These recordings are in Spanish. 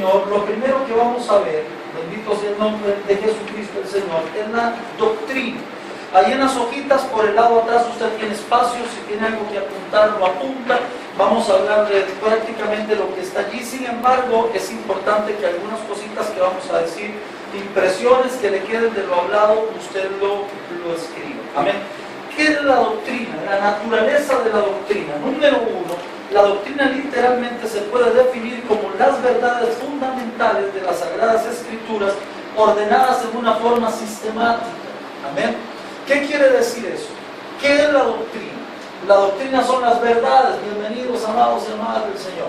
Señor, lo primero que vamos a ver, bendito sea el nombre de Jesucristo el Señor, es la doctrina. Ahí en las hojitas, por el lado atrás, usted tiene espacio, si tiene algo que apuntar, lo apunta. Vamos a hablar de prácticamente lo que está allí. Sin embargo, es importante que algunas cositas que vamos a decir, impresiones que le queden de lo hablado, usted lo escriba. Amén. ¿Qué es la doctrina? La naturaleza de la doctrina. Número uno, la doctrina literalmente se puede definir como las verdades fundamentales de las Sagradas Escrituras ordenadas en una forma sistemática. Amén. ¿Qué quiere decir eso? ¿Qué es la doctrina? La doctrina son las verdades. Bienvenidos, amados y amadas del Señor.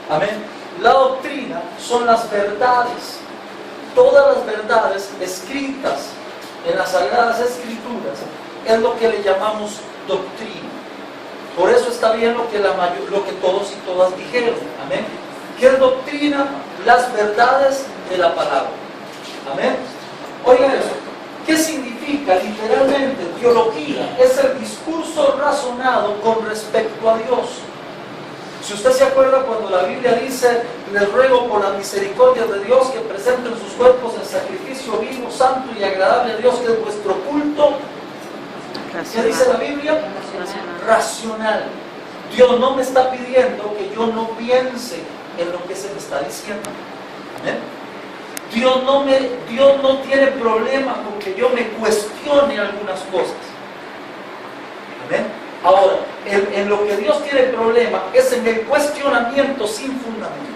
Amén. La doctrina son las verdades. Todas las verdades escritas en las Sagradas Escrituras es lo que le llamamos doctrina. Por eso está bien lo que todos y todas dijeron. Amén. ¿Qué es doctrina? Las verdades de la palabra. Amén. Oigan eso. ¿Qué significa literalmente? Teología es el discurso razonado con respecto a Dios. Si usted se acuerda cuando la Biblia dice, les ruego por la misericordia de Dios que presenten sus cuerpos en sacrificio vivo, santo y agradable a Dios, que es vuestro culto. ¿Qué dice la Biblia? Racional. Dios no me está pidiendo que yo no piense en lo que se me está diciendo. ¿Amén? Dios no tiene problema con que yo me cuestione algunas cosas. ¿Amén? Ahora, en lo que Dios tiene problema es en el cuestionamiento sin fundamento.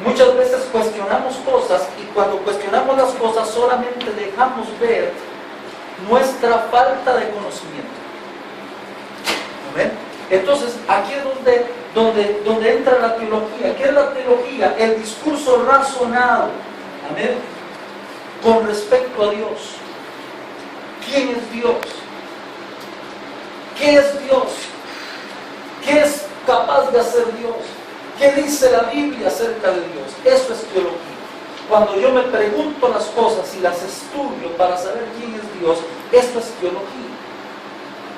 Muchas veces cuestionamos cosas y cuando cuestionamos las cosas solamente dejamos ver nuestra falta de conocimiento. ¿Amén? Entonces, aquí es donde entra la teología. ¿Qué es la teología? El discurso razonado, amén, con respecto a Dios. ¿Quién es Dios? ¿Qué es Dios? ¿Qué es capaz de hacer Dios? ¿Qué dice la Biblia acerca de Dios? Eso es teología. Cuando yo me pregunto las cosas y las estudio para saber quién es Dios, esto es teología.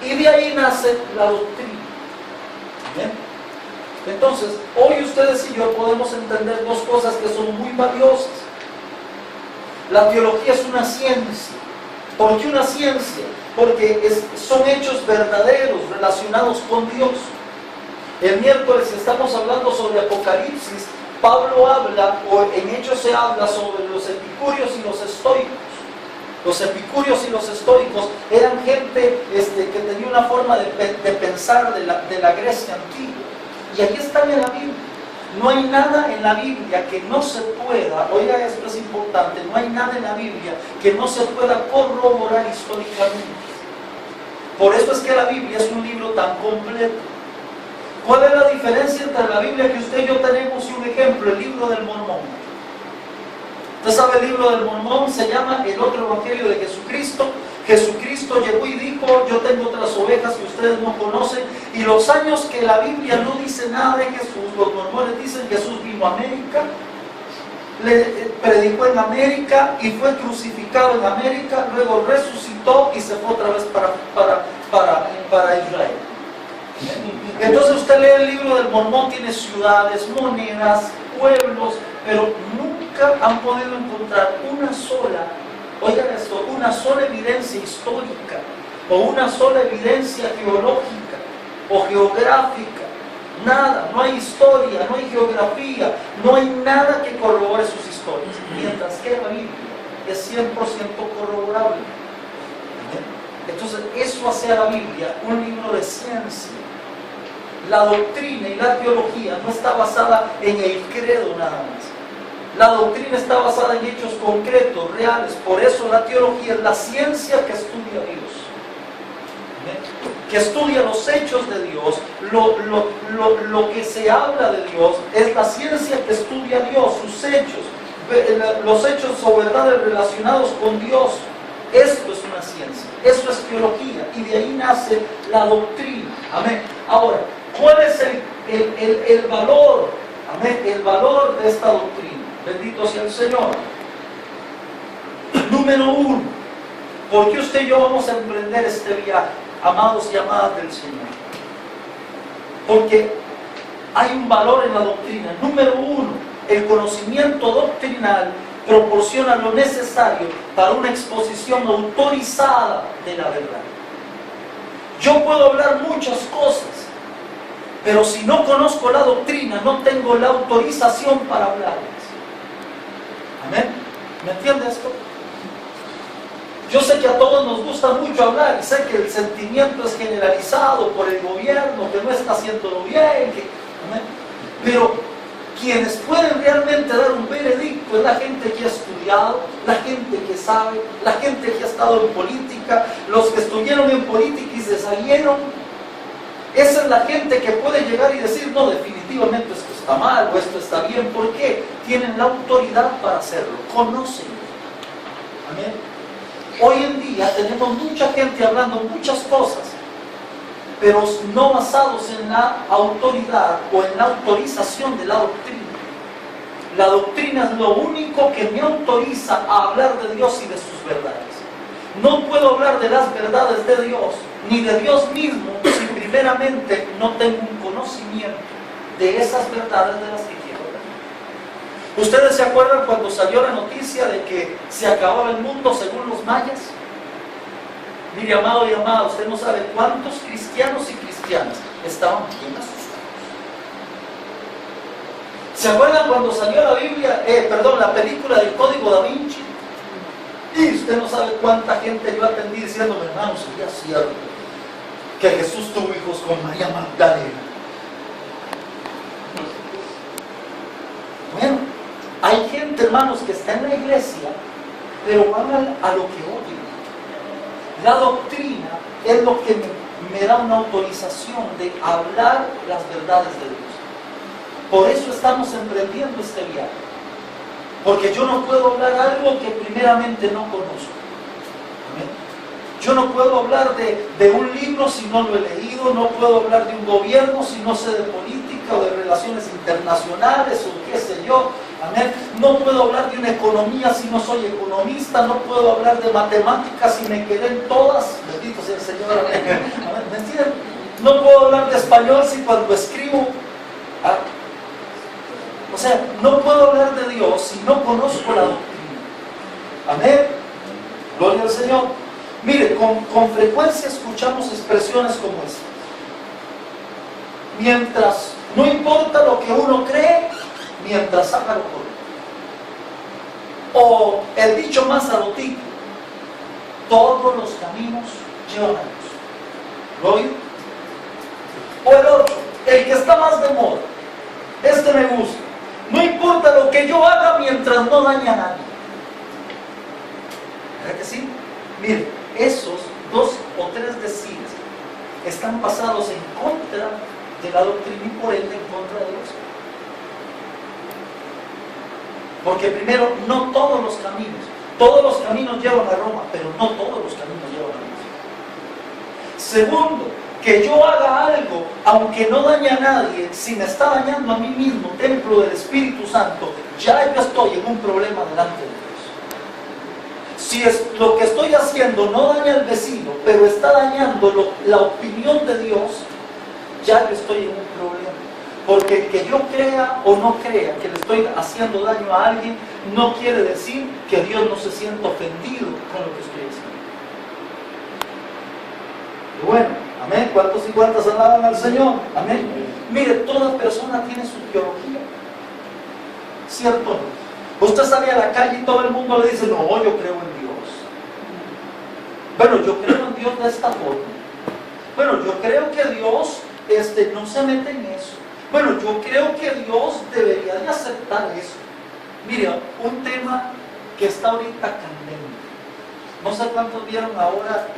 Y de ahí nace la doctrina. ¿Bien? Entonces, hoy ustedes y yo podemos entender dos cosas que son muy valiosas. La teología es una ciencia. ¿Por qué una ciencia? Porque son hechos verdaderos relacionados con Dios. El miércoles estamos hablando sobre Apocalipsis. Pablo habla, o en Hechos se habla sobre los epicúreos y los estoicos. Los epicúreos y los estoicos eran gente que tenía una forma de pensar de la Grecia antigua. Y ahí están en la Biblia. No hay nada en la Biblia que no se pueda, oiga, esto es importante, no hay nada en la Biblia que no se pueda corroborar históricamente. Por eso es que la Biblia es un libro tan completo. ¿Cuál es la diferencia entre la Biblia que usted y yo tenemos y un ejemplo? El libro del Mormón. Usted sabe, el libro del Mormón se llama el otro evangelio de Jesucristo. Jesucristo llegó y dijo, yo tengo otras ovejas que ustedes no conocen. Y los años que la Biblia no dice nada de Jesús, los mormones dicen que Jesús vino a América, predicó en América y fue crucificado en América, luego resucitó y se fue otra vez para Israel. Entonces usted lee el libro del Mormón, tiene ciudades, monedas, pueblos, pero nunca han podido encontrar una sola, oigan esto, una sola evidencia histórica, o una sola evidencia geológica, o geográfica. Nada, no hay historia, no hay geografía, no hay nada que corrobore sus historias. Mientras que la Biblia es 100% corroborable. Entonces, eso hace a la Biblia un libro de ciencia. La doctrina y la teología no está basada en el credo nada más. La doctrina está basada en hechos concretos, reales. Por eso la teología es la ciencia que estudia a Dios, que estudia los hechos de Dios. Lo que se habla de Dios es la ciencia que estudia a Dios, sus hechos, los hechos o verdades relacionados con Dios. Esto es una ciencia, esto es teología, y de ahí nace la doctrina. Amén. Ahora, ¿cuál es el valor? Amén. El valor de esta doctrina. Bendito sea el Señor. Número uno, ¿por qué usted y yo vamos a emprender este viaje, amados y amadas del Señor? Porque hay un valor en la doctrina. Número uno, el conocimiento doctrinal proporciona lo necesario para una exposición autorizada de la verdad. Yo puedo hablar muchas cosas, pero si no conozco la doctrina, no tengo la autorización para hablarlas. ¿Amén? ¿Me entiende esto? Yo sé que a todos nos gusta mucho hablar y sé que el sentimiento es generalizado por el gobierno, que no está haciéndolo bien, ¿amén? Pero quienes pueden realmente dar un veredicto es la gente que ha estudiado, la gente que sabe, la gente que ha estado en política, los que estuvieron en política y se salieron. Esa es la gente que puede llegar y decir, no, definitivamente esto está mal o esto está bien. ¿Por qué? Tienen la autoridad para hacerlo, conocen. Amén. Hoy en día tenemos mucha gente hablando muchas cosas, pero no basados en la autoridad o en la autorización de la doctrina. La doctrina es lo único que me autoriza a hablar de Dios y de sus verdades. No puedo hablar de las verdades de Dios, ni de Dios mismo, si primeramente no tengo un conocimiento de esas verdades de las que quiero hablar. ¿Ustedes se acuerdan cuando salió la noticia de que se acababa el mundo según los mayas? Mire, amado y amada, usted no sabe cuántos cristianos y cristianas estaban bien asustados. ¿Se acuerdan cuando salió la Biblia, la película del Código Da Vinci? Y usted no sabe cuánta gente yo atendí diciendo, hermano, sería cierto que Jesús tuvo hijos con María Magdalena. Bueno, hay gente, hermanos, que está en la iglesia, pero van a lo que oyen. La doctrina es lo que me da una autorización de hablar las verdades de Dios. Por eso estamos emprendiendo este viaje. Porque yo no puedo hablar algo que primeramente no conozco. ¿Amén? Yo no puedo hablar de un libro si no lo he leído, no puedo hablar de un gobierno si no sé de política o de relaciones internacionales o qué sé yo. Amén. No puedo hablar de una economía si no soy economista, no puedo hablar de matemáticas si me quedé en todas. Bendito sea el Señor. Amén. ¿Me entienden? No puedo hablar de español si cuando escribo... O sea, no puedo hablar de Dios si no conozco la doctrina. Amén. Gloria al Señor. Mire, con frecuencia escuchamos expresiones como esta. Mientras, no importa lo que uno cree, mientras haga lo correcto. O el dicho más salutífico, todos los caminos llevan a Dios. ¿Lo oí? O el otro, el que está más de moda. Este me gusta. No importa lo que yo haga mientras no dañe a nadie. ¿Verdad que sí? Miren, esos 2 o 3 decires están basados en contra de la doctrina y por ende en contra de Dios. Porque primero, no todos los caminos llevan a Roma, pero no todos los caminos llevan a Dios. Segundo, que yo haga algo, aunque no dañe a nadie, si me está dañando a mí mismo, templo del Espíritu Santo, ya yo estoy en un problema delante de Dios. Si lo que estoy haciendo no daña al vecino, pero está dañando la opinión de Dios, ya yo estoy en un problema. Porque que yo crea o no crea que le estoy haciendo daño a alguien, no quiere decir que Dios no se sienta ofendido con lo que estoy haciendo. Y bueno, amén. ¿Cuántos y cuántas alaban al Señor? Amén. Mire, toda persona tiene su teología. ¿Cierto? Usted sale a la calle y todo el mundo le dice, no, yo creo en Dios. Bueno, yo creo en Dios de esta forma. Bueno, yo creo que Dios no se mete en eso. Bueno, yo creo que Dios debería de aceptar eso. Mire, un tema que está ahorita candente. No sé cuántos vieron ahora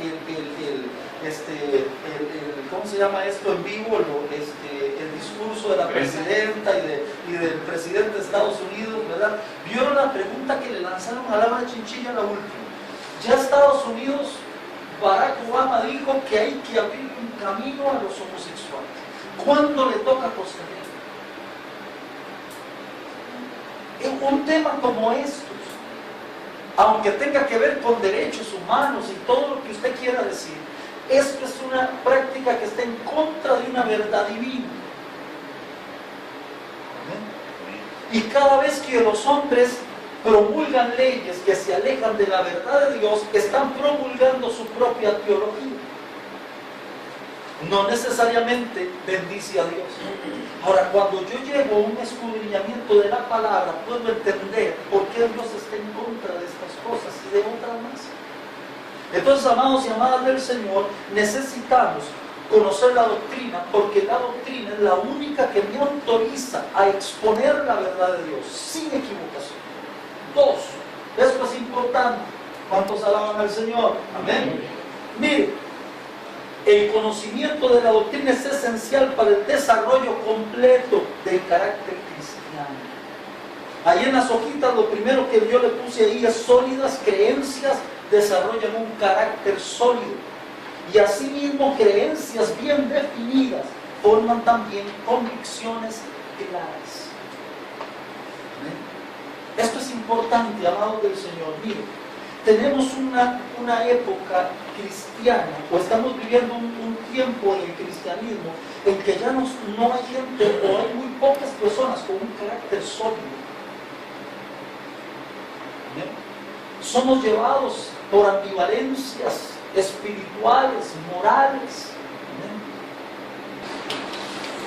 ¿cómo se llama esto en vivo? El discurso de la presidenta y del presidente de Estados Unidos, ¿verdad? ¿Vieron la pregunta que le lanzaron a Laura Chinchilla, la última? Ya Estados Unidos, Barack Obama dijo que hay que abrir un camino a los homosexuales. ¿Cuándo le toca a Costa Rica? En un tema como estos, aunque tenga que ver con derechos humanos y todo lo que usted quiera decir, esto es una práctica que está en contra de una verdad divina. ¿Amén? Y cada vez que los hombres promulgan leyes que se alejan de la verdad de Dios, están promulgando su propia teología. No necesariamente bendice a Dios. Ahora, cuando yo llevo un escudriñamiento de la palabra, puedo entender por qué Dios está en contra de estas cosas y de otras más. Entonces, amados y amadas del Señor, necesitamos conocer la doctrina, porque la doctrina es la única que me autoriza a exponer la verdad de Dios sin equivocación. 2, esto es importante. ¿Cuántos alaban al Señor? Amén. Mire, el conocimiento de la doctrina es esencial para el desarrollo completo del carácter cristiano. Ahí en las hojitas lo primero que yo le puse ahí es: sólidas creencias desarrollan un carácter sólido. Y asimismo, creencias bien definidas forman también convicciones claras. Esto es importante, amados del Señor. Miren, tenemos una época cristiana, o estamos viviendo un tiempo en el cristianismo en que ya no hay gente, o hay muy pocas personas con un carácter sólido. Somos llevados por ambivalencias espirituales, morales.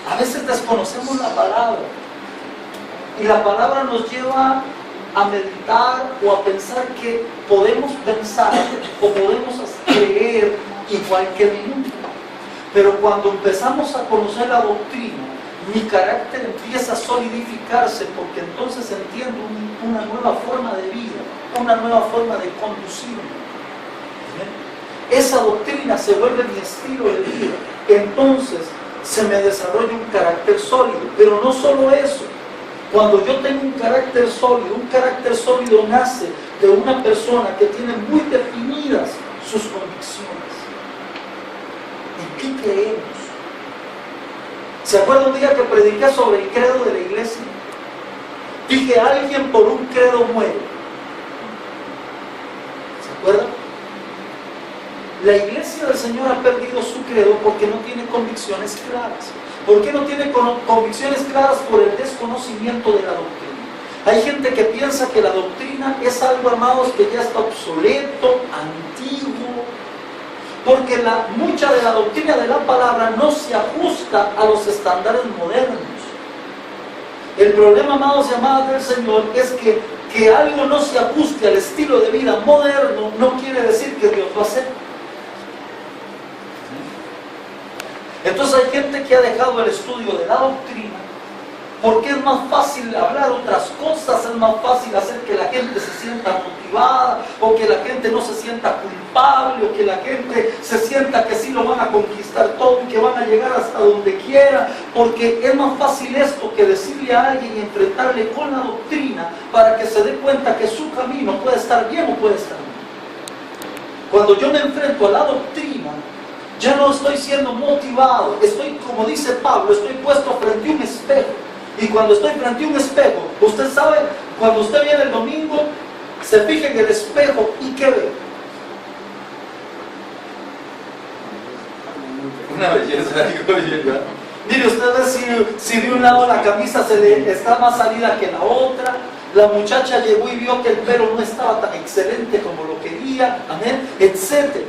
A veces desconocemos la palabra, y la palabra nos lleva a meditar o a pensar que podemos pensar o podemos creer igual que el mundo. Pero cuando empezamos a conocer la doctrina, mi carácter empieza a solidificarse, porque entonces entiendo una nueva forma de vida, una nueva forma de conducirme. Esa doctrina se vuelve mi estilo de vida. Entonces se me desarrolla un carácter sólido. Pero no solo eso. Cuando yo tengo un carácter sólido nace de una persona que tiene muy definidas sus convicciones. ¿En qué creemos? ¿Se acuerda un día que prediqué sobre el credo de la iglesia? Dije: alguien por un credo muere. ¿Se acuerdan? La iglesia del Señor ha perdido su credo porque no tiene convicciones claras. ¿Por qué no tiene convicciones claras? Por el desconocimiento de la doctrina. Hay gente que piensa que la doctrina es algo, amados, que ya está obsoleto, antiguo, porque mucha de la doctrina de la palabra no se ajusta a los estándares modernos. El problema, amados y amadas del Señor, es que algo no se ajuste al estilo de vida moderno no quiere decir que Dios lo acepte. Entonces hay gente que ha dejado el estudio de la doctrina porque es más fácil hablar otras cosas, es más fácil hacer que la gente se sienta motivada, o que la gente no se sienta culpable, o que la gente se sienta que sí lo van a conquistar todo y que van a llegar hasta donde quiera, porque es más fácil esto que decirle a alguien y enfrentarle con la doctrina para que se dé cuenta que su camino puede estar bien o puede estar mal. Cuando yo me enfrento a la doctrina, ya no estoy siendo motivado, estoy, como dice Pablo, estoy puesto frente a un espejo. Y cuando estoy frente a un espejo, usted sabe, cuando usted viene el domingo, se fija en el espejo y ¿qué ve? Una belleza, ¿verdad? Mire, usted ve si de un lado la camisa está más salida que la otra, la muchacha llegó y vio que el pelo no estaba tan excelente como lo quería, amén, etc.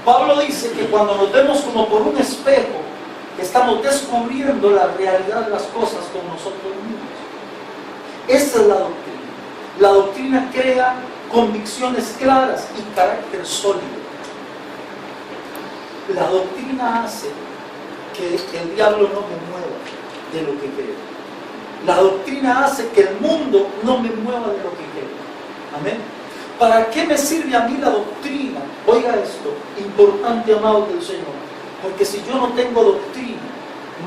Pablo dice que cuando nos vemos como por un espejo, estamos descubriendo la realidad de las cosas con nosotros mismos. Esa es la doctrina. La doctrina crea convicciones claras y carácter sólido. La doctrina hace que el diablo no me mueva de lo que creo. La doctrina hace que el mundo no me mueva de lo que creo. Amén. ¿Para qué me sirve a mí la doctrina? Oiga esto, importante, amados del Señor. Porque si yo no tengo doctrina,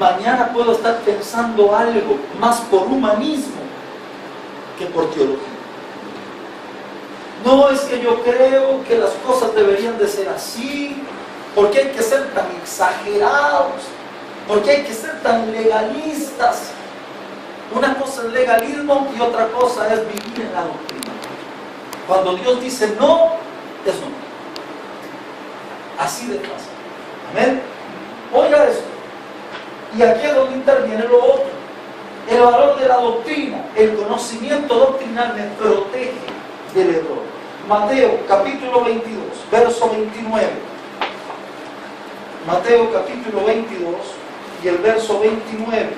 mañana puedo estar pensando algo más por humanismo que por teología. No es que yo creo que las cosas deberían de ser así, porque hay que ser tan exagerados, porque hay que ser tan legalistas. Una cosa es legalismo y otra cosa es vivir en la doctrina. Cuando Dios dice no, es no. Así de fácil. Amén. Oiga esto. Y aquí es donde interviene lo otro. El valor de la doctrina, el conocimiento doctrinal me protege del error. Mateo capítulo 22, verso 29. Mateo capítulo 22 y el verso 29.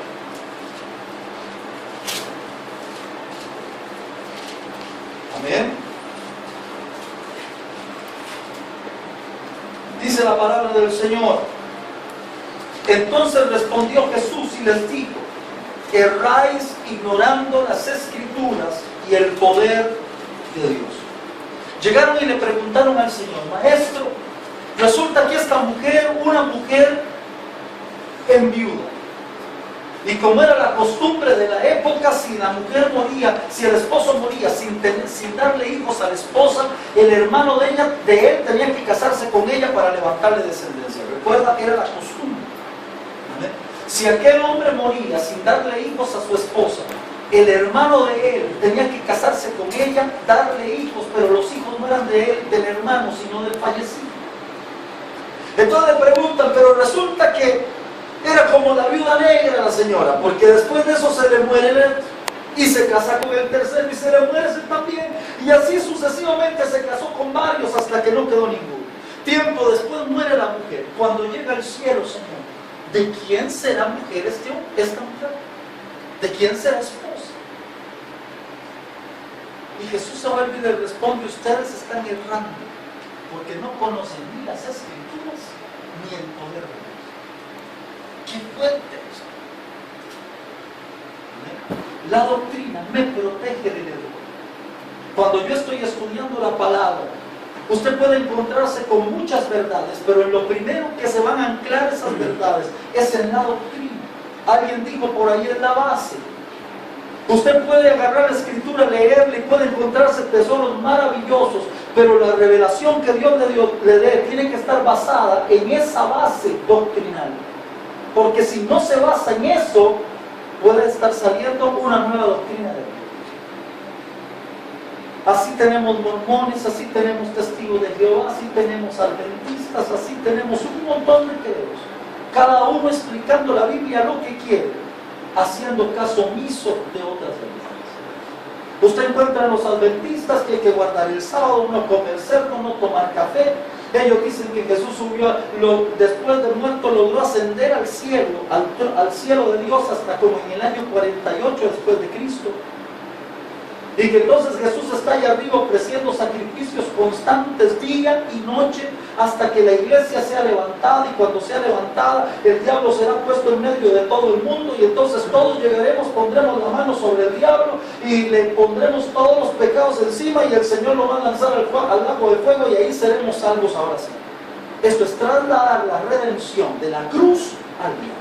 Amén. Dice la palabra del Señor. Entonces respondió Jesús y les dijo: erráis ignorando las Escrituras y el poder de Dios. Llegaron y le preguntaron al Señor: Maestro, resulta que esta mujer, una mujer enviuda, y como era la costumbre de la época, si la mujer moría, si el esposo moría sin darle hijos a la esposa, el hermano de él tenía que casarse con ella para levantarle descendencia. Recuerda que era la costumbre. ¿Amén? Si aquel hombre moría sin darle hijos a su esposa, el hermano de él tenía que casarse con ella, darle hijos, pero los hijos no eran de él, del hermano, sino del fallecido. Entonces le preguntan, pero resulta que era como la viuda negra la señora, porque después de eso se le muere el y se casa con el tercero y se le muere ese también, y así sucesivamente se casó con varios hasta que no quedó ninguno. Tiempo después muere la mujer. Cuando llega al cielo, Señor, ¿de quién será mujer esta mujer? ¿De quién será esposa? Y Jesús se vuelve y le responde: ustedes están errando porque no conocen ni las Escrituras ni el poder de Dios. ¡Qué fuerte es! La doctrina me protege del error. Cuando yo estoy estudiando la palabra, usted puede encontrarse con muchas verdades, pero en lo primero que se van a anclar esas verdades es en la doctrina. Alguien dijo por ahí: es la base. Usted puede agarrar la Escritura, leerla y puede encontrarse tesoros maravillosos, pero la revelación que Dios le dé tiene que estar basada en esa base doctrinal. Porque si no se basa en eso, puede estar saliendo una nueva doctrina de Dios. Así tenemos mormones, así tenemos testigos de Jehová, así tenemos adventistas, así tenemos un montón de credos. Cada uno explicando la Biblia lo que quiere, haciendo caso omiso de otras religiones. Usted encuentra a los adventistas que hay que guardar el sábado, no comer cerdo, no tomar café. Ellos dicen que Jesús subió, después de muerto logró ascender al cielo de Dios hasta como en el año 48 después de Cristo. Y que entonces Jesús está allá arriba ofreciendo sacrificios constantes día y noche hasta que la iglesia sea levantada, y cuando sea levantada el diablo será puesto en medio de todo el mundo, y entonces todos llegaremos, pondremos la mano sobre el diablo y le pondremos todos los pecados encima, y el Señor lo va a lanzar al lago de fuego, y ahí seremos salvos ahora sí. Esto es trasladar la redención de la cruz al diablo.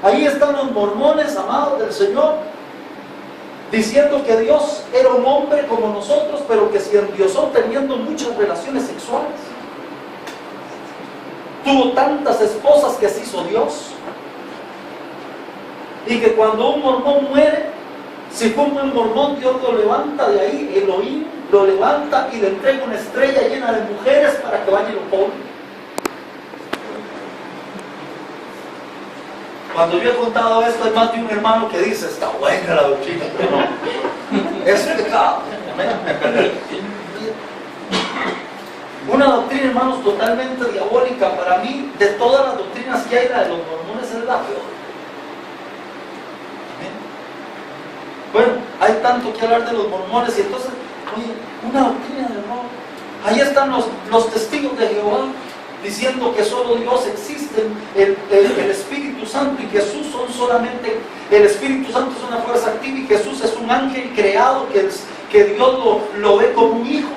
Ahí están los mormones, amados del Señor, diciendo que Dios era un hombre como nosotros, pero que se endiosó teniendo muchas relaciones sexuales. Tuvo tantas esposas que se hizo Dios. Y que cuando un mormón muere, si fue un buen mormón, Dios lo levanta de ahí, Elohim lo levanta y le entrega una estrella llena de mujeres para que vaya y lo ponga. Cuando yo he contado esto, hay más de un hermano que dice: está buena la doctrina, pero no, es pecado. Una doctrina, hermanos, totalmente diabólica. Para mí, de todas las doctrinas que hay, la de los mormones es la peor. Bueno, hay tanto que hablar de los mormones, y entonces, oye, una doctrina de error. Ahí están los testigos de Jehová, diciendo que solo Dios existe, el Espíritu Santo y Jesús son solamente, el Espíritu Santo es una fuerza activa y Jesús es un ángel creado que Dios lo ve como un hijo,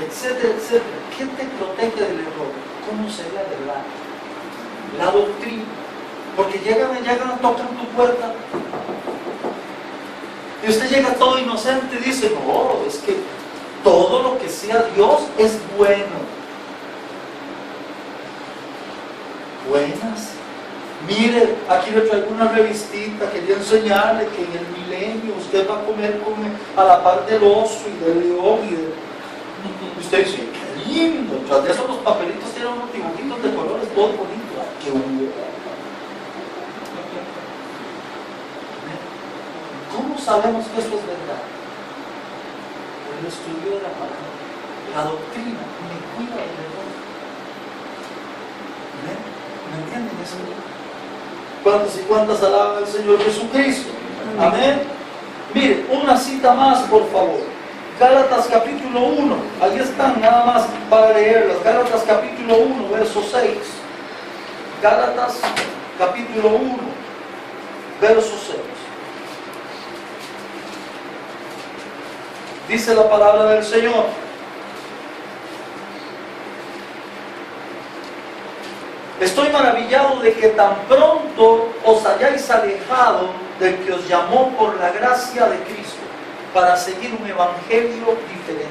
etcétera, etcétera. ¿Qué te protege del error? ¿Cómo se ve la verdad? La doctrina. Porque llegan, tocan tu puerta y usted llega todo inocente y dice: no, es que todo lo que sea Dios es bueno. Buenas. Mire, aquí le traigo una revistita, quería enseñarle que en el milenio usted va a comer a la par del oso y del león y usted dice: qué lindo. Tras de eso los papelitos tienen unos dibujitos de colores, todo bonito. que hubo. ¿Cómo sabemos que esto es verdad? Por el estudio de la palabra. La doctrina me cuida del error. ¿Me entienden eso? ¿Cuántos y cuántas alaban al Señor Jesucristo? Amén. Mire, una cita más, por favor. Gálatas capítulo 1. Ahí están, nada más para leerlas. Gálatas capítulo 1, verso 6. Gálatas capítulo 1, verso 6. Dice la palabra del Señor: estoy maravillado de que tan pronto os hayáis alejado del que os llamó por la gracia de Cristo para seguir un evangelio diferente.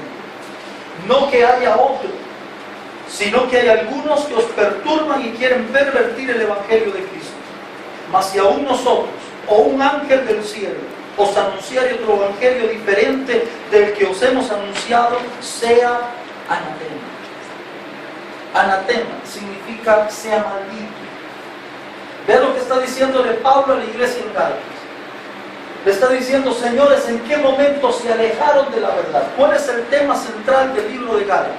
No que haya otro, sino que hay algunos que os perturban y quieren pervertir el evangelio de Cristo. Mas si aún nosotros, o un ángel del cielo, os anunciare otro evangelio diferente del que os hemos anunciado, sea anatema. Anatema significa sea maldito. Vean lo que está diciéndole Pablo a la iglesia en Gálatas. Le está diciendo: señores, ¿en qué momento se alejaron de la verdad? ¿Cuál es el tema central del libro de Gálatas?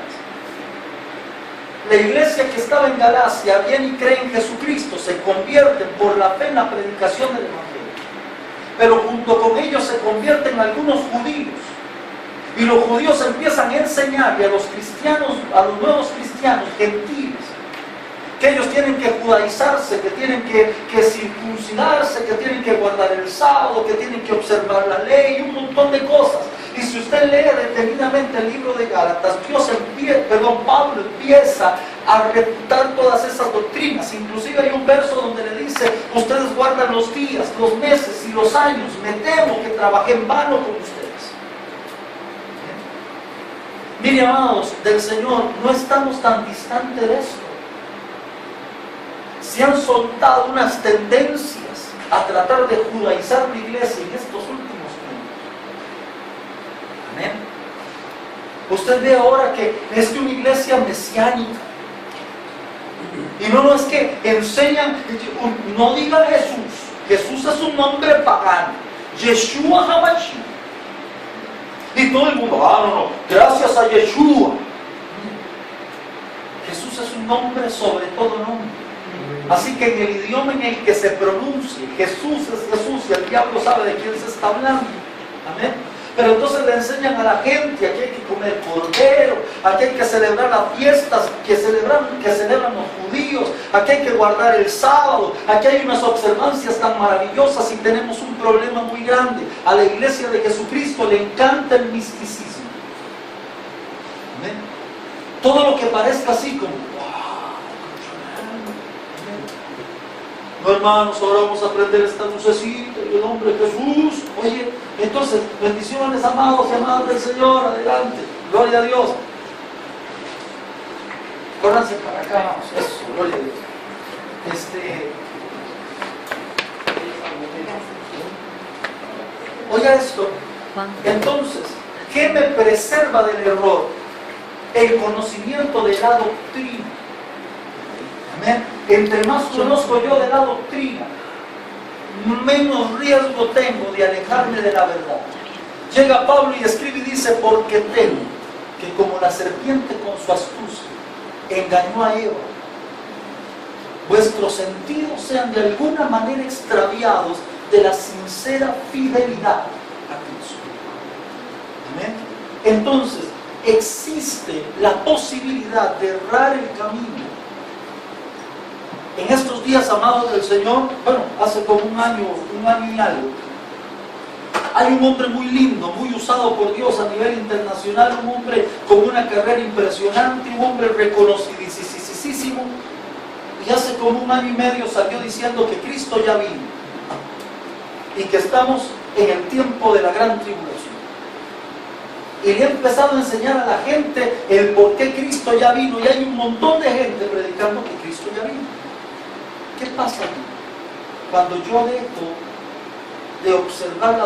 La iglesia que estaba en Galacia viene y cree en Jesucristo, se convierten por la fe en la predicación del evangelio. Pero junto con ellos se convierten algunos judíos. Y los judíos empiezan a enseñarle a los cristianos, a los nuevos cristianos gentiles, que ellos tienen que judaizarse, que tienen que circuncidarse, que tienen que guardar el sábado, que tienen que observar la ley y un montón de cosas. Y si usted lee detenidamente el libro de Gálatas, Pablo empieza a refutar todas esas doctrinas. Inclusive hay un verso donde le dice: ustedes guardan los días, los meses y los años, me temo que trabajé en vano con ustedes. Mire, amados del Señor, no estamos tan distantes de esto. Se han soltado unas tendencias a tratar de judaizar la iglesia en estos últimos tiempos. Amén. Usted ve ahora que es de una iglesia mesiánica. Y no es que enseñan, no diga Jesús. Jesús es un nombre pagano. Yeshua HaMashiach. Y todo el mundo: no, gracias a Yeshua. Jesús es un nombre sobre todo nombre. Así que en el idioma en el que se pronuncie, Jesús es Jesús, y el diablo sabe de quién se está hablando. Amén. Pero entonces le enseñan a la gente: aquí hay que comer cordero, aquí hay que celebrar las fiestas que celebran los judíos, aquí hay que guardar el sábado, aquí hay unas observancias tan maravillosas, y tenemos un problema muy grande. A la iglesia de Jesucristo le encanta el misticismo. Amén. Todo lo que parezca así como: no, hermanos, ahora vamos a prender esta lucecita en el nombre de Jesús. Oye, entonces, bendiciones, amados y amadas del Señor, adelante, gloria a Dios. Córranse para acá, vamos, eso, gloria a Dios. Oiga esto. Entonces, ¿qué me preserva del error? El conocimiento de la doctrina. Amén. Entre más conozco yo de la doctrina, menos riesgo tengo de alejarme de la verdad. Llega Pablo y escribe y dice: porque temo que como la serpiente con su astucia engañó a Eva, vuestros sentidos sean de alguna manera extraviados de la sincera fidelidad a Cristo. Amén. Entonces, existe la posibilidad de errar el camino. En estos días, amados del Señor, hace como un año y algo, hay un hombre muy lindo, muy usado por Dios a nivel internacional, un hombre con una carrera impresionante, un hombre reconocidísimo, y hace como un año y medio salió diciendo que Cristo ya vino y que estamos en el tiempo de la gran tribulación. Y le ha empezado a enseñar a la gente el por qué Cristo ya vino, y hay un montón de gente predicando que Cristo ya vino. ¿Qué pasa aquí? Cuando yo dejo de observar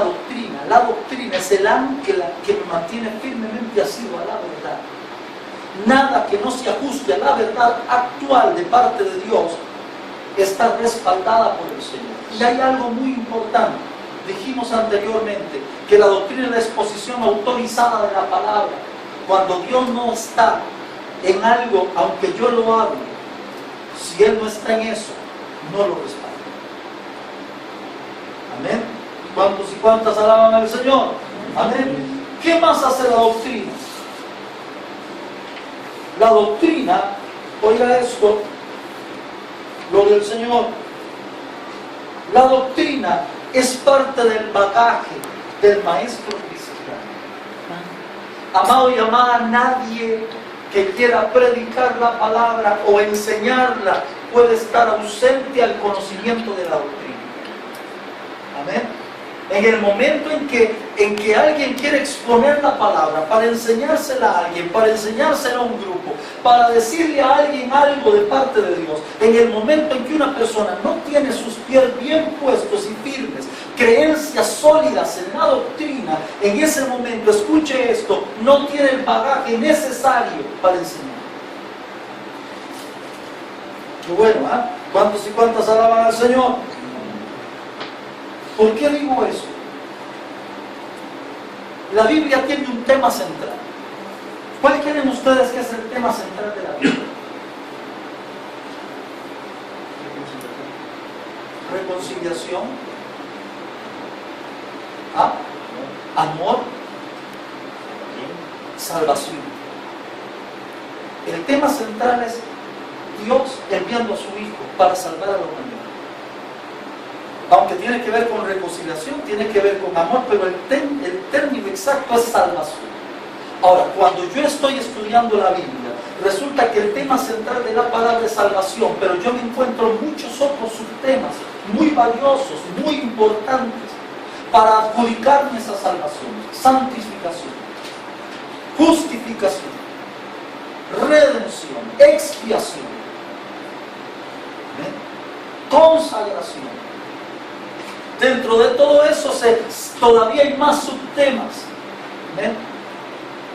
la doctrina es el ancla que me mantiene firmemente asido a la verdad. Nada que no se ajuste a la verdad actual de parte de Dios está respaldada por el Señor. Y hay algo muy importante. Dijimos anteriormente que la doctrina es la exposición autorizada de la palabra. Cuando Dios no está en algo, aunque yo lo hable, si Él no está en eso, no lo respalda. Amén. ¿Cuántos y cuántas alaban al Señor? Amén. ¿Qué más hace la doctrina? La doctrina, oiga esto, gloria al Señor. La doctrina es parte del bagaje del maestro cristiano. Amado y amada, nadie que quiera predicar la palabra o enseñarla puede estar ausente al conocimiento de la doctrina. Amén. En el momento en que alguien quiere exponer la palabra para enseñársela a alguien, para enseñársela a un grupo, para decirle a alguien algo de parte de Dios, en el momento en que una persona no tiene sus pies bien puestos y firmes, creencias sólidas en la doctrina, en ese momento, escuche esto, no tiene el bagaje necesario para enseñar. Qué bueno, ¿eh? ¿Cuántos y cuántas alaban al Señor? ¿Por qué digo eso? La Biblia tiene un tema central. ¿Cuál creen ustedes que es el tema central de la Biblia? Reconciliación. ¿Ah? Amor. Salvación. El tema central es Dios enviando a su Hijo para salvar a la humanidad. Aunque tiene que ver con reconciliación, tiene que ver con amor, pero el término exacto es salvación. Ahora, cuando yo estoy estudiando la Biblia, resulta que el tema central de la palabra es salvación, pero yo me encuentro muchos otros subtemas muy valiosos, muy importantes, para adjudicarme esa salvación: santificación, justificación, redención, expiación, consagración. Dentro de todo eso todavía hay más subtemas.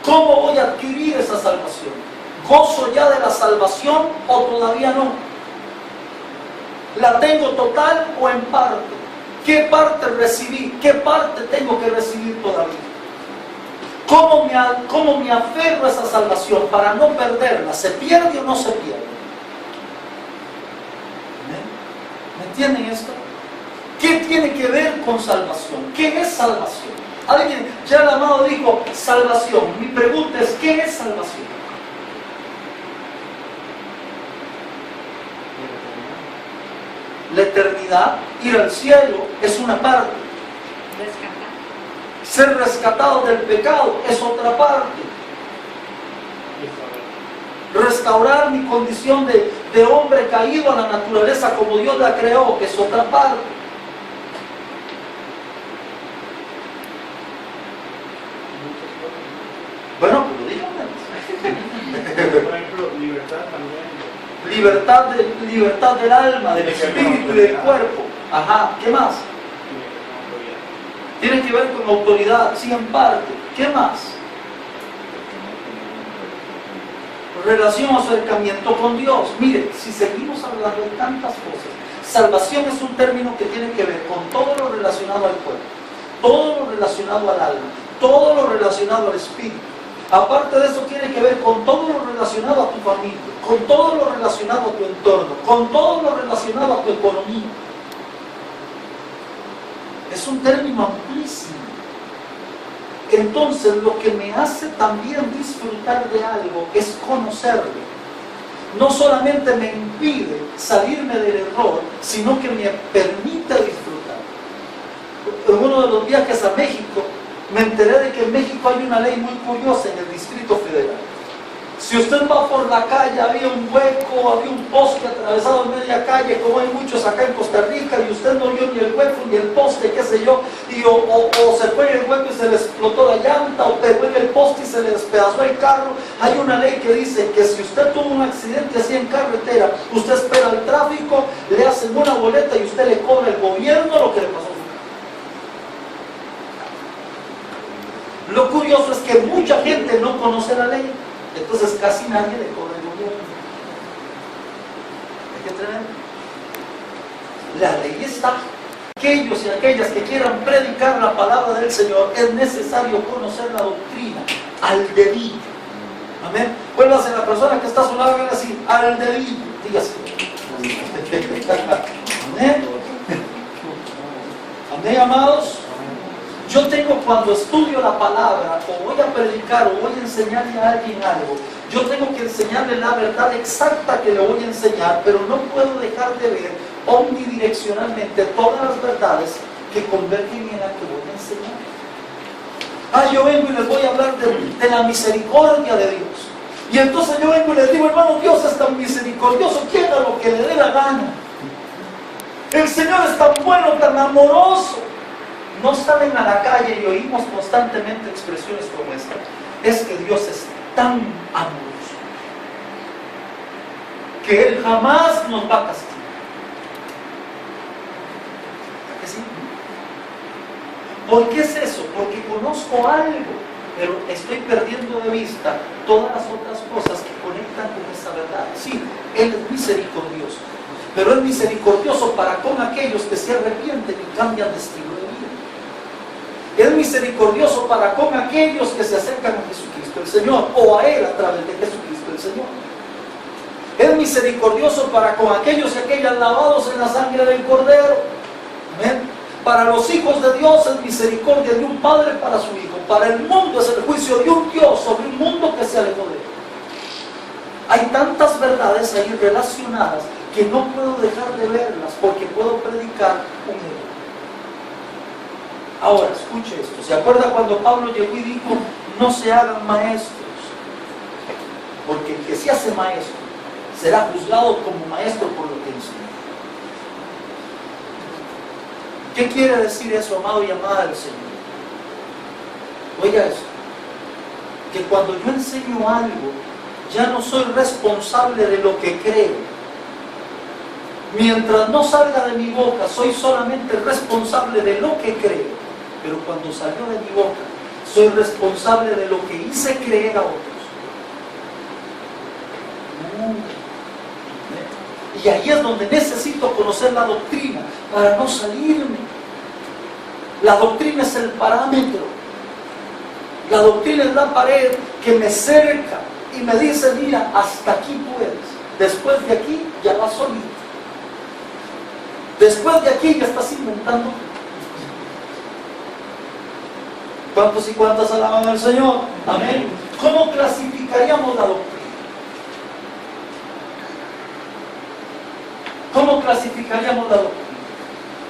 ¿Cómo voy a adquirir esa salvación? ¿Gozo ya de la salvación o todavía no? ¿La tengo total o en parte? ¿Qué parte recibí? ¿Qué parte tengo que recibir todavía? ¿Cómo me aferro a esa salvación para no perderla? ¿Se pierde o no se pierde? ¿Me entienden esto? ¿Qué tiene que ver con salvación? ¿Qué es salvación? Alguien, ya el amado dijo salvación. Mi pregunta es, ¿qué es salvación? La eternidad, ir al cielo, es una parte. Ser rescatado del pecado es otra parte. Restaurar mi condición de hombre caído a la naturaleza como Dios la creó, es otra parte. Bueno, pero díganme. Por ejemplo, libertad también. Libertad del alma, del espíritu y del cuerpo. Ajá, ¿qué más? Tiene que ver con autoridad, sí, en parte. ¿Qué más? Relación o acercamiento con Dios. Mire, si seguimos hablando de tantas cosas, salvación es un término que tiene que ver con todo lo relacionado al cuerpo, todo lo relacionado al alma, todo lo relacionado al espíritu. Aparte de eso, tiene que ver con todo lo relacionado a tu familia, con todo lo relacionado a tu entorno, con todo lo relacionado a tu economía. Es un término amplísimo. Entonces, lo que me hace también disfrutar de algo es conocerlo. No solamente me impide salirme del error, sino que me permite disfrutar. En uno de los viajes a México, me enteré de que en México hay una ley muy curiosa en el Distrito Federal. Si usted va por la calle, había un hueco, había un poste atravesado en media calle, como hay muchos acá en Costa Rica, y usted no vio ni el hueco ni el poste, qué sé yo, y o se fue en el hueco y se le explotó la llanta, o pegó en el poste y se le despedazó el carro. Hay una ley que dice que si usted tuvo un accidente así en carretera, usted espera al tráfico, le hacen una boleta y usted le cobra al gobierno lo que le pasó. Lo curioso es que mucha gente no conoce la ley, entonces casi nadie le cobra el gobierno. ¿Es que tremendo? La ley está. Aquellos y aquellas que quieran predicar la palabra del Señor, es necesario conocer la doctrina al dedillo. Amén. Vuelvas a la persona que está a su lado y diga así, al dedillo. Dígase. Amén. Amén, amados. Yo tengo, cuando estudio la palabra, o voy a predicar, o voy a enseñarle a alguien algo, yo tengo que enseñarle la verdad exacta que le voy a enseñar, pero no puedo dejar de ver omnidireccionalmente todas las verdades que convergen en la que voy a enseñar. Yo vengo y les voy a hablar de la misericordia de Dios. Y entonces yo vengo y les digo, hermano, Dios es tan misericordioso, que haga lo que le dé la gana. El Señor es tan bueno, tan amoroso. No salen a la calle y oímos constantemente expresiones como esta. Es que Dios es tan amoroso que Él jamás nos va a castigar. ¿Verdad que sí? ¿Por qué es eso? Porque conozco algo, pero estoy perdiendo de vista todas las otras cosas que conectan con esa verdad. Sí, Él es misericordioso, pero es misericordioso para con aquellos que se arrepienten y cambian de estilo de vida. Es misericordioso para con aquellos que se acercan a Jesucristo el Señor, o a Él a través de Jesucristo el Señor. Es misericordioso para con aquellos y aquellas lavados en la sangre del Cordero. Amén. Para los hijos de Dios es misericordia de un padre para su hijo. Para el mundo es el juicio de un Dios sobre un mundo que se alejó de Él. Hay tantas verdades ahí relacionadas que no puedo dejar de verlas porque puedo predicar un error. Ahora, escuche esto. ¿Se acuerda cuando Pablo llegó y dijo, no se hagan maestros? Porque el que se hace maestro será juzgado como maestro por lo que enseña. ¿Qué quiere decir eso, amado y amada del Señor? Oiga eso. Que cuando yo enseño algo, ya no soy responsable de lo que creo. Mientras no salga de mi boca, soy solamente responsable de lo que creo. Pero cuando salió de mi boca, soy responsable de lo que hice creer a otros. Y ahí es donde necesito conocer la doctrina para no salirme. La doctrina es el parámetro. La doctrina es la pared que me cerca y me dice, mira, hasta aquí puedes. Después de aquí ya vas solito. Después de aquí ya estás inventando. ¿Cuántos y cuántas alaban al Señor? Amén. ¿Cómo clasificaríamos la doctrina? ¿Cómo clasificaríamos la doctrina?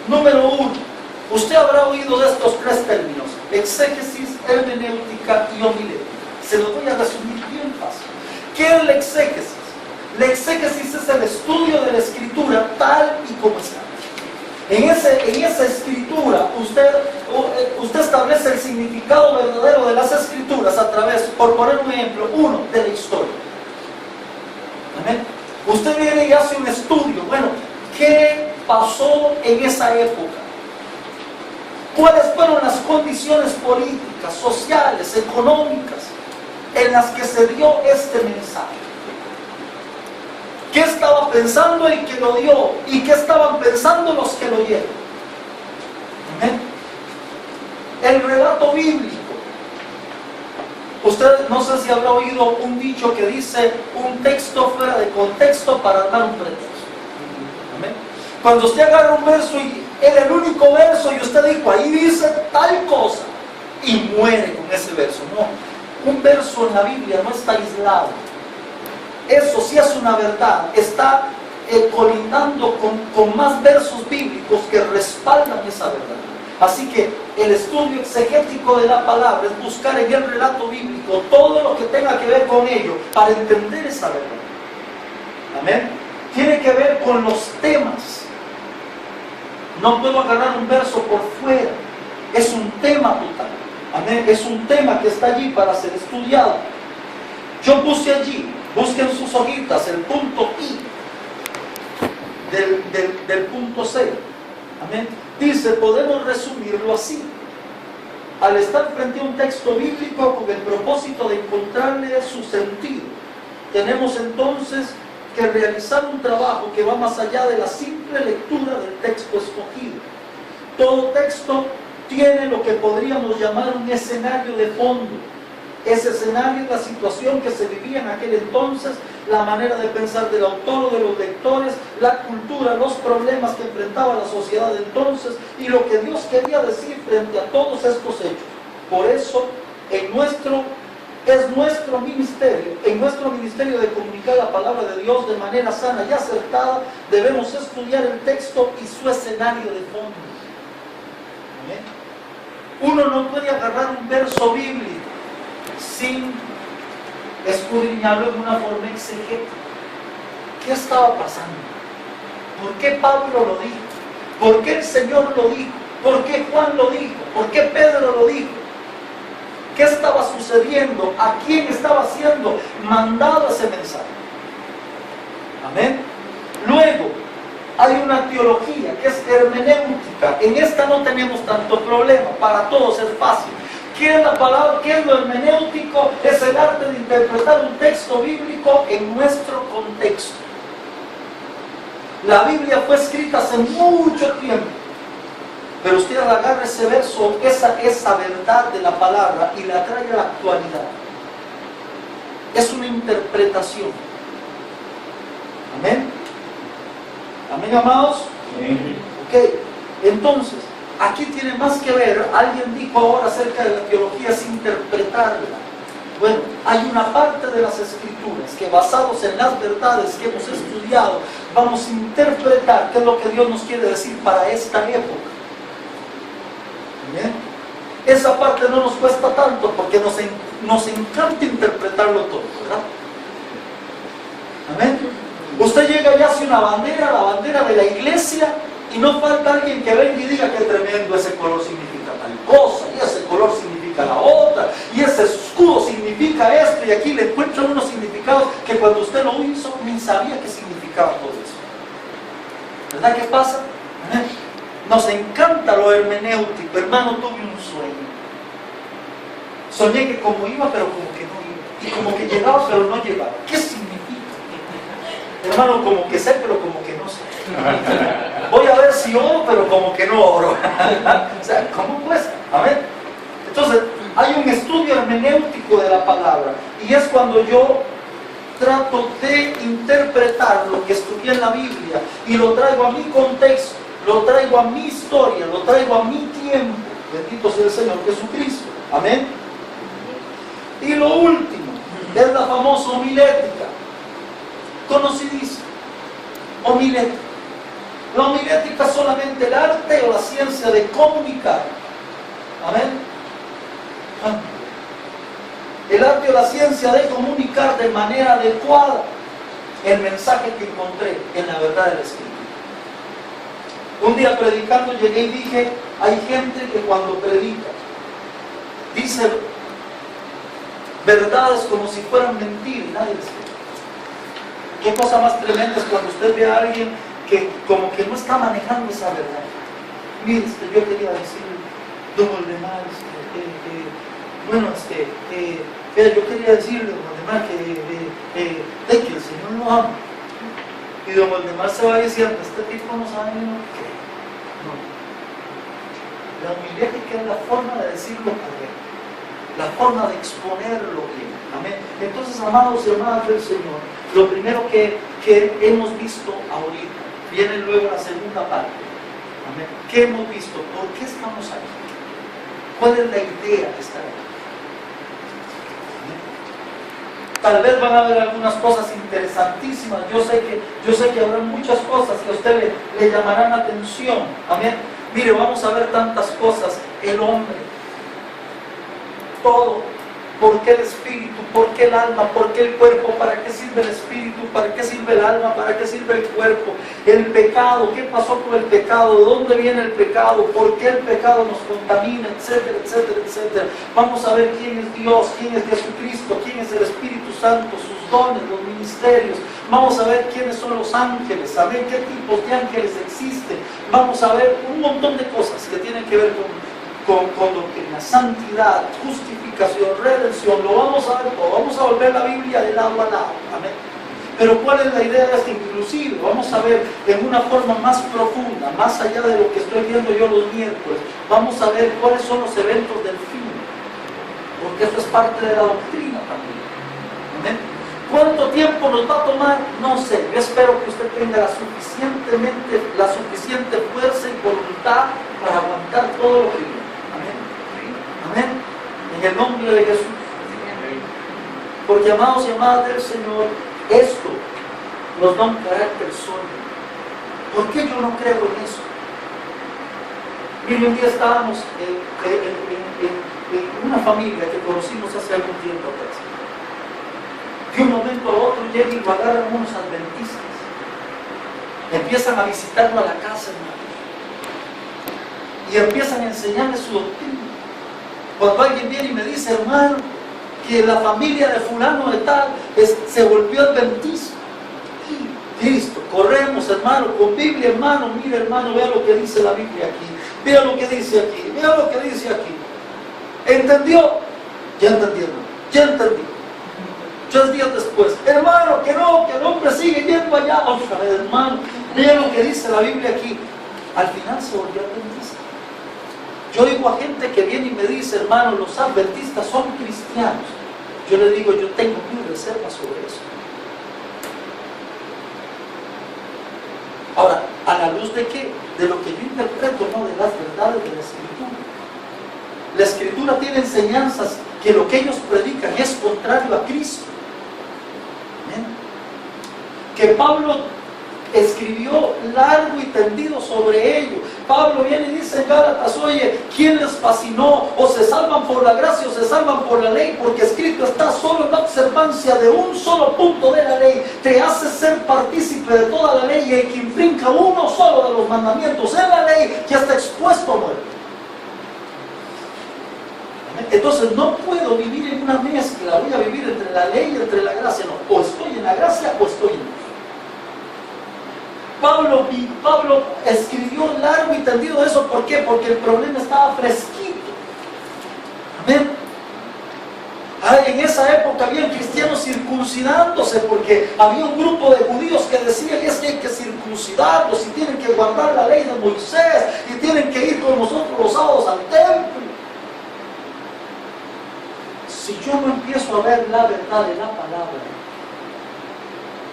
Número uno, usted habrá oído de estos tres términos: exégesis, hermenéutica y homilética. Se los voy a resumir bien fácil. ¿Qué es la exégesis? La exégesis es el estudio de la escritura tal y como está. En esa escritura usted establece el significado verdadero de las escrituras a través, por poner un ejemplo, uno, de la historia. ¿Amén? Usted viene y hace un estudio. Bueno, ¿qué pasó en esa época? ¿Cuáles fueron las condiciones políticas, sociales, económicas en las que se dio este mensaje? ¿Qué estaba pensando el que lo dio? ¿Y qué estaban pensando los que lo oyeron? ¿Amén? El relato bíblico. Usted no sé si habrá oído un dicho que dice: un texto fuera de contexto para dar un pretexto. ¿Amén? Cuando usted agarra un verso y era el único verso y usted dijo, ahí dice tal cosa, y muere con ese verso. No, un verso en la Biblia no está aislado. Eso sí es una verdad, está colindando con más versos bíblicos que respaldan esa verdad. Así que el estudio exegético de la palabra es buscar en el relato bíblico todo lo que tenga que ver con ello para entender esa verdad. Amén. Tiene que ver con los temas. No puedo agarrar un verso por fuera. Es un tema total. Amén. Es un tema que está allí para ser estudiado. Yo puse allí, busquen sus hojitas, el punto I del punto C. Amén. Dice, podemos resumirlo así: al estar frente a un texto bíblico con el propósito de encontrarle su sentido, tenemos entonces que realizar un trabajo que va más allá de la simple lectura del texto escogido. Todo texto tiene lo que podríamos llamar un escenario de fondo. Ese escenario es la situación que se vivía en aquel entonces, la manera de pensar del autor o de los lectores, la cultura, los problemas que enfrentaba la sociedad de entonces y lo que Dios quería decir frente a todos estos hechos. Por eso, es nuestro ministerio de comunicar la palabra de Dios de manera sana y acertada, debemos estudiar el texto y su escenario de fondo. ¿Amén? Uno no puede agarrar un verso bíblico sin escudriñarlo en una forma exegética. ¿Qué estaba pasando? ¿Por qué Pablo lo dijo? ¿Por qué el Señor lo dijo? ¿Por qué Juan lo dijo? ¿Por qué Pedro lo dijo? ¿Qué estaba sucediendo? ¿A quién estaba siendo mandado ese mensaje? Amén. Luego, hay una teología que es hermenéutica. En esta no tenemos tanto problema, para todos es fácil. ¿Qué es la palabra? ¿Qué es lo hermenéutico? Es el arte de interpretar un texto bíblico en nuestro contexto. La Biblia fue escrita hace mucho tiempo, pero usted agarra ese verso, esa verdad de la palabra y la trae a la actualidad. Es una interpretación. ¿Amén? ¿Amén, amados? Amén. Ok, entonces, aquí tiene más que ver, alguien dijo ahora acerca de la teología, es interpretarla. Bueno, hay una parte de las Escrituras que basados en las verdades que hemos estudiado, vamos a interpretar qué es lo que Dios nos quiere decir para esta época. ¿Bien? Esa parte no nos cuesta tanto porque nos encanta interpretarlo todo, ¿verdad? ¿Amén? Usted llega y hace una bandera, la bandera de la iglesia, y no falta alguien que venga y diga que tremendo, ese color significa tal cosa, y ese color significa la otra, y ese escudo significa esto, y aquí le encuentran unos significados que cuando usted lo hizo ni sabía qué significaba todo eso. ¿Verdad que pasa? Nos encanta lo hermenéutico. Hermano, tuve un sueño. Soñé que como iba, pero como que no iba. Y como que llegaba, pero no llegaba. ¿Qué significa? Hermano, como que sé, pero como que no sé. Voy a ver si oro, pero como que no oro. O sea, ¿cómo pues? A ver. Entonces, hay un estudio hermenéutico de la palabra. Y es cuando yo trato de interpretar lo que estudié en la Biblia y lo traigo a mi contexto, lo traigo a mi historia, lo traigo a mi tiempo. Bendito sea el Señor Jesucristo. Amén. Y lo último es la famosa homilética. Conocidísima. Homilética. La homilética es solamente el arte o la ciencia de comunicar. Amén. El arte o la ciencia de comunicar de manera adecuada el mensaje que encontré en la verdad del Espíritu. Un día predicando llegué y dije, hay gente que cuando predica dice verdades como si fueran mentiras y nadie les cree. Qué cosa más tremenda es cuando usted ve a alguien que como que no está manejando esa verdad. Mire, yo quería decirle, don Waldemar, yo quería decirle, don Waldemar, que el Señor lo ama. Y don Waldemar se va diciendo, este tipo no sabe ni lo que cree. No. La homilética es la forma de decirlo correcto, la forma de exponerlo bien. Amén. Entonces, amados y hermanas del Señor, lo primero que hemos visto ahorita, viene luego la segunda parte. Amén. ¿Qué hemos visto? ¿Por qué estamos aquí? ¿Cuál es la idea de estar aquí? Tal vez van a haber algunas cosas interesantísimas. Yo sé que habrá muchas cosas que a usted le llamarán la atención. Amén. Mire, vamos a ver tantas cosas. El hombre, todo. ¿Por qué el espíritu? ¿Por qué el alma? ¿Por qué el cuerpo? ¿Para qué sirve el espíritu? ¿Para qué sirve el alma? ¿Para qué sirve el cuerpo? El pecado, ¿qué pasó con el pecado? ¿De dónde viene el pecado? ¿Por qué el pecado nos contamina? Etcétera, etcétera, etcétera. Vamos a ver quién es Dios, quién es Jesucristo, quién es el Espíritu Santo, sus dones, los ministerios. Vamos a ver quiénes son los ángeles, a ver qué tipos de ángeles existen. Vamos a ver un montón de cosas que tienen que ver con doctrina, santidad, justificación, redención. Lo vamos a ver todo. Vamos a volver la Biblia de lado a lado. Amén. Pero ¿cuál es la idea de este inclusive? Vamos a ver en una forma más profunda, más allá de lo que estoy viendo yo los miércoles, vamos a ver cuáles son los eventos del fin, porque eso es parte de la doctrina también. ¿Amén? ¿Cuánto tiempo nos va a tomar? No sé. Yo espero que usted tenga la suficiente fuerza y voluntad para aguantar todo lo que viene. Amén. Amén. En el nombre de Jesús. Porque, amados y amadas del Señor, esto nos da un carácter sólido. ¿Por qué yo no creo en eso? Mire, un día estábamos en una familia que conocimos hace algún tiempo atrás. De un momento a otro llegan y lo agarran unos adventistas. Empiezan a visitarlo a la casa, hermano. Y empiezan a enseñarle su doctrina. Cuando alguien viene y me dice, hermano, que la familia de fulano de tal se volvió adventista. Y listo, corremos, hermano, con Biblia, hermano. Mira, hermano, vea lo que dice la Biblia aquí. Vea lo que dice aquí. Vea lo que dice aquí. ¿Entendió? Ya entendí, hermano. Ya entendí. 3 días después, hermano, que el hombre sigue yendo allá. Otra vez, hermano, vea lo que dice la Biblia aquí. Al final se volvió adventista. Yo digo a gente que viene y me dice, hermano, los adventistas son cristianos. Yo le digo, yo tengo mi reserva sobre eso. Ahora, ¿a la luz de qué? De lo que yo interpreto, no de las verdades de la Escritura. La Escritura tiene enseñanzas que lo que ellos predican es contrario a Cristo. ¿Bien? Que Pablo escribió largo y tendido sobre ello. Pablo viene y dice en Gálatas, oye, ¿quién les fascinó? O se salvan por la gracia o se salvan por la ley, porque escrito está, solo en la observancia de un solo punto de la ley te hace ser partícipe de toda la ley, y el que infrinca uno solo de los mandamientos en la ley ya está expuesto a muerte. Entonces no puedo vivir en una mezcla, voy a vivir entre la ley y entre la gracia. No, o estoy en la gracia o estoy en Dios. Pablo escribió largo y tendido de eso. ¿Por qué? Porque el problema estaba fresquito. Amén. En esa época había cristianos circuncidándose, porque había un grupo de judíos que decían, es que hay que circuncidarlos y tienen que guardar la ley de Moisés y tienen que ir con nosotros los sábados al templo. Si yo no empiezo a ver la verdad de la palabra,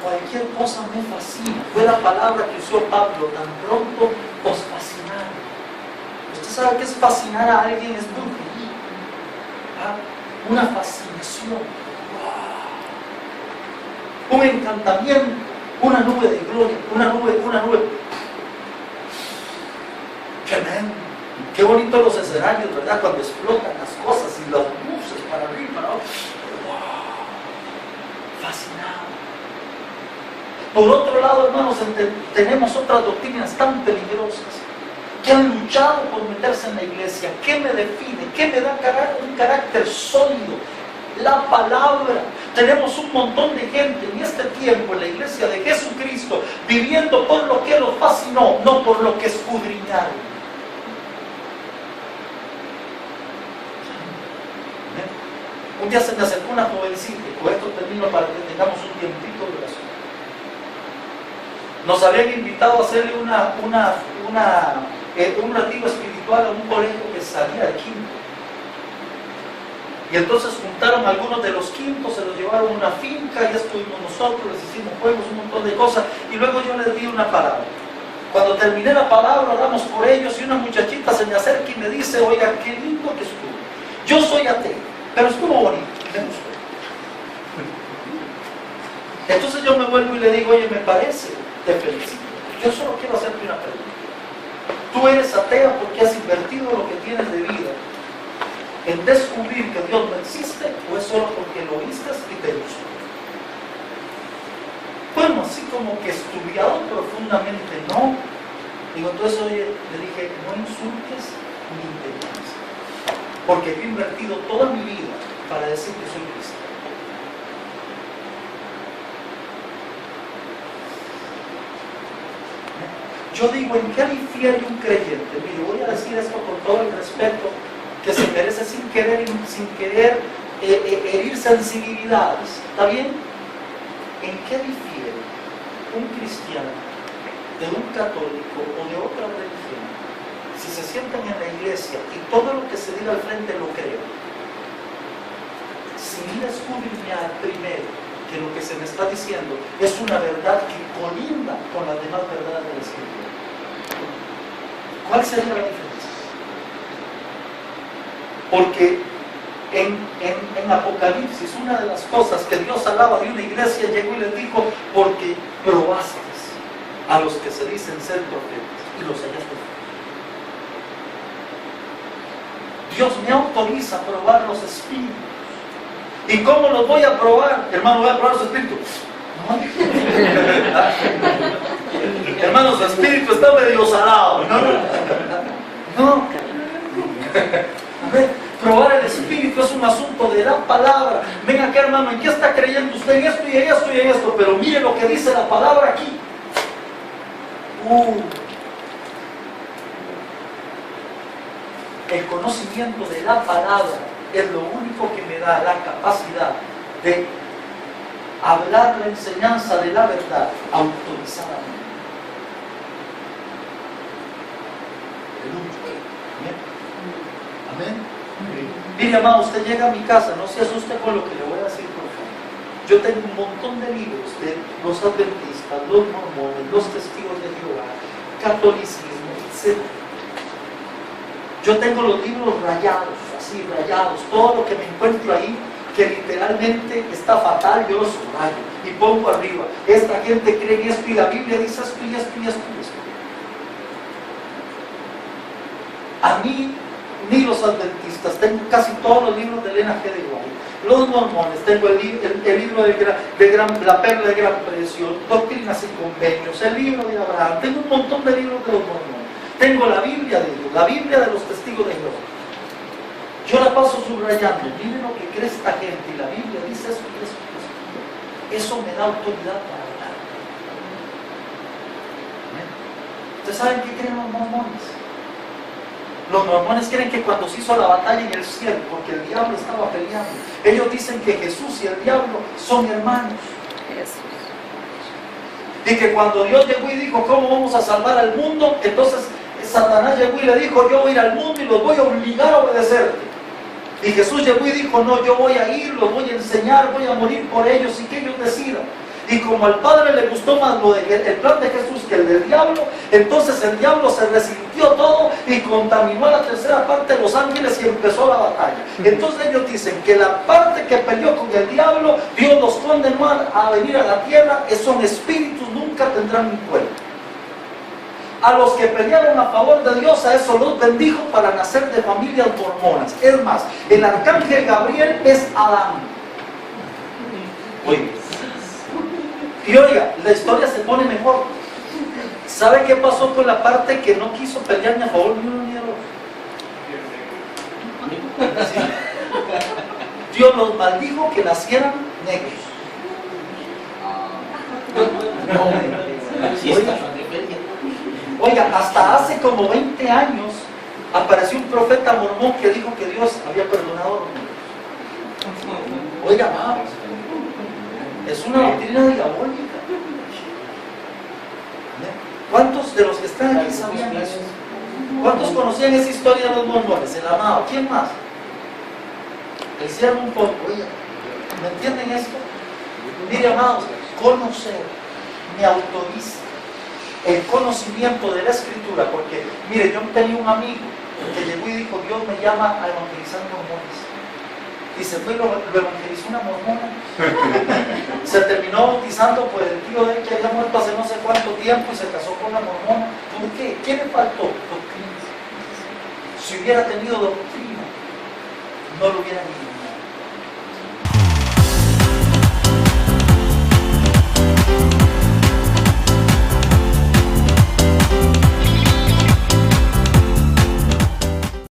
cualquier cosa me fascina. Fue la palabra que usó Pablo, tan pronto os fascinaron. Usted sabe que es fascinar a alguien, es brujería. Una fascinación. Un encantamiento, una nube de gloria, una nube. Tremendo. Qué bonitos los escenarios, ¿verdad? Cuando explotan las cosas y las luces para arriba, ¿no? ¡Wow! Fascinado. Por otro lado, hermanos, tenemos otras doctrinas tan peligrosas que han luchado por meterse en la iglesia. ¿Qué me define? ¿Qué me da un carácter sólido? La palabra. Tenemos un montón de gente en este tiempo en la iglesia de Jesucristo viviendo por lo que los fascinó, no por lo que escudriñaron. Un día se me acercó una jovencita, y con esto termino para que tengamos un tiempito de oración. Nos habían invitado a hacerle un retiro espiritual a un colegio que salía de quinto. Y entonces juntaron a algunos de los quintos, se los llevaron a una finca, y estuvimos nosotros, les hicimos juegos, un montón de cosas, y luego yo les di una palabra. Cuando terminé la palabra, oramos por ellos, y una muchachita se me acerca y me dice, oiga, qué lindo que estuvo. Yo soy ateo, pero estuvo bonito, me gustó. Entonces yo me vuelvo y le digo, oye, me parece, te felicito. Yo solo quiero hacerte una pregunta. ¿Tú eres atea porque has invertido lo que tienes de vida en descubrir que Dios no existe, o es solo porque lo viste y te gustó? Bueno, así como que estudiado profundamente, no. Digo, entonces, oye, le dije, no insultes ni inteligencia, porque he invertido toda mi vida para decir que soy cristiano. Yo digo, ¿en qué difiere un creyente? Mire, voy a decir esto con todo el respeto que se merece, sin querer herir sensibilidades. ¿Está bien? ¿En qué difiere un cristiano de un católico o de otra religión si se sientan en la iglesia y todo lo que se diga al frente lo creo? Sin ir a escudriñar primero que lo que se me está diciendo es una verdad que colinda con las demás verdades de la Escritura. ¿Cuál sería la diferencia? Porque en Apocalipsis, una de las cosas que Dios alaba de una iglesia, llegó y les dijo: porque probaste a los que se dicen ser profetas y los hallaste. Dios me autoriza a probar los espíritus. ¿Y cómo los voy a probar? Hermano, voy a probar su espíritu. No. Hermano, su espíritu está medio salado. No. A ver, probar el espíritu es un asunto de la palabra. Venga acá, hermano, ¿en qué está creyendo usted? En esto y en esto y en esto. Pero mire lo que dice la palabra aquí. El conocimiento de la palabra es lo único que me da la capacidad de hablar la enseñanza de la verdad autorizadamente. Amén. Mire, amado, usted llega a mi casa, no se asuste con lo que le voy a decir, por favor. Yo tengo un montón de libros de los adventistas, los mormones, los testigos de Jehová, catolicismo, etc. Yo tengo los libros rayados, así rayados, todo lo que me encuentro ahí que literalmente está fatal, yo lo subrayo y pongo arriba. Esta gente cree en esto y la Biblia dice esto y esto y esto y esto. A mí, ni los adventistas, tengo casi todos los libros de Elena G. de White. Los mormones, tengo el libro La Perla de Gran Precio, Doctrinas y Convenios, el libro de Abraham, tengo un montón de libros de los mormones. Tengo la Biblia de Dios, la Biblia de los testigos de Jehová. Yo la paso subrayando, miren lo que cree esta gente, y la Biblia dice eso y eso y eso. Eso me da autoridad para hablar. ¿Ustedes saben qué creen los mormones? Los mormones creen que cuando se hizo la batalla en el cielo, porque el diablo estaba peleando, ellos dicen que Jesús y el diablo son hermanos. Y que cuando Dios llegó y dijo, ¿cómo vamos a salvar al mundo? Entonces Satanás llegó y le dijo, yo voy a ir al mundo y los voy a obligar a obedecerte. Y Jesús llegó y dijo, no, yo voy a ir, los voy a enseñar, voy a morir por ellos y que ellos decidan. Y como al Padre le gustó más el plan de Jesús que el del diablo, entonces el diablo se resintió todo y contaminó a la tercera parte de los ángeles y empezó la batalla. Entonces ellos dicen que la parte que peleó con el diablo, Dios los condenó a venir a la tierra, son espíritus, nunca tendrán un cuerpo. A los que pelearon a favor de Dios, a eso los bendijo para nacer de familias mormonas. Es más, el arcángel Gabriel es Adán. Oiga. Y oiga, la historia se pone mejor. ¿Sabe qué pasó con la parte que no quiso pelear ni a favor ni uno ni del otro? ¿Sí? Dios los maldijo que nacieran negros. Oiga, hasta hace como 20 años apareció un profeta mormón que dijo que Dios había perdonado a los negros. Oiga, vamos. Es una doctrina diabólica. ¿Cuántos de los que están aquí sabían eso? ¿Cuántos conocían esa historia de los mormones? El amado. ¿Quién más? El siervo un poco. Oiga, ¿me entienden esto? Mire, amados, conocer me autoriza el conocimiento de la Escritura, porque, mire, yo tenía un amigo que llegó y dijo, Dios me llama a evangelizar mormones. Y se fue y lo evangelizó una mormona. Se terminó bautizando por el tío de él que había muerto hace no sé cuánto tiempo y se casó con la mormona. ¿Por qué? ¿Qué le faltó? Doctrina. Si hubiera tenido doctrina, no lo hubiera ido.